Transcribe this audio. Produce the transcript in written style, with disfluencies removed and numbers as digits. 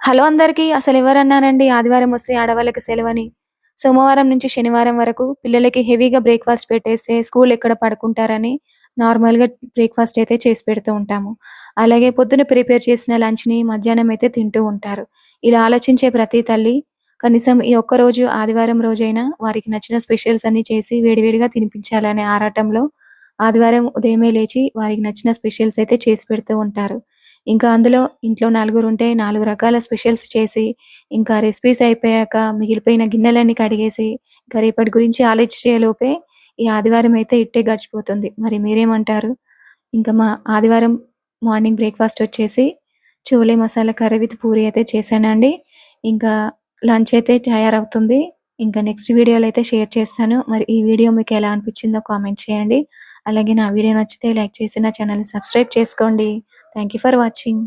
Hello అందరికీ. అసలెవరన్నారండి ఆదివారం వస్తే ఆడవాళ్ళకి సెలవని? సోమవారం నుంచి శనివారం వరకు పిల్లలకి హెవీగా బ్రేక్‌ఫాస్ట్ పెట్టేస్తే స్కూల్ ఎక్కడ పడుకుంటారని నార్మల్‌గా బ్రేక్‌ఫాస్ట్ అయితే చేసి పెడుతూ ఉంటాము. అలాగే పొద్దున ప్రిపేర్ చేసిన లంచ్‌ని మధ్యాహ్నం అయితే తింటూ ఉంటారు. ఇలా ఆలోచించే ప్రతి తల్లి కనీసం ఈ ఒక్కరోజు ఆదివారం రోజైనా వారికి నచ్చిన స్పెషల్స్ అన్నీ చేసి వేడివేడిగా తినిపించాలనే ఆరాటంలో ఆదివారం ఉదయమే లేచి వారికి నచ్చిన స్పెషల్స్ అయితే చేసి పెడుతూ ఉంటారు. ఇంకా అందులో ఇంట్లో నలుగురుంటే 4 రకాల స్పెషల్స్ చేసి, ఇంకా రెసిపీస్ అయిపోయాక మిగిలిపోయిన గిన్నెలన్నీ కడిగేసి, ఇంకా రేపటి గురించి ఆలోచించేలోపే ఈ ఆదివారం అయితే ఇట్టే గడిచిపోతుంది. మరి మీరేమంటారు? ఇంకా మా ఆదివారం మార్నింగ్ బ్రేక్‌ఫాస్ట్ వచ్చేసి చోలే మసాలా కర్రీ విత్ పూరి అయితే చేశానండి. ఇంకా లంచ్ అయితే తయారవుతుంది. ఇంకా నెక్స్ట్ వీడియోలో అయితే షేర్ చేస్తాను. మరి ఈ వీడియో మీకు ఎలా అనిపించిందో కామెంట్ చేయండి. అలాగే నా వీడియో నచ్చితే లైక్ చేసి నా ఛానల్‌ని సబ్స్క్రైబ్ చేసుకోండి. Thank you for watching.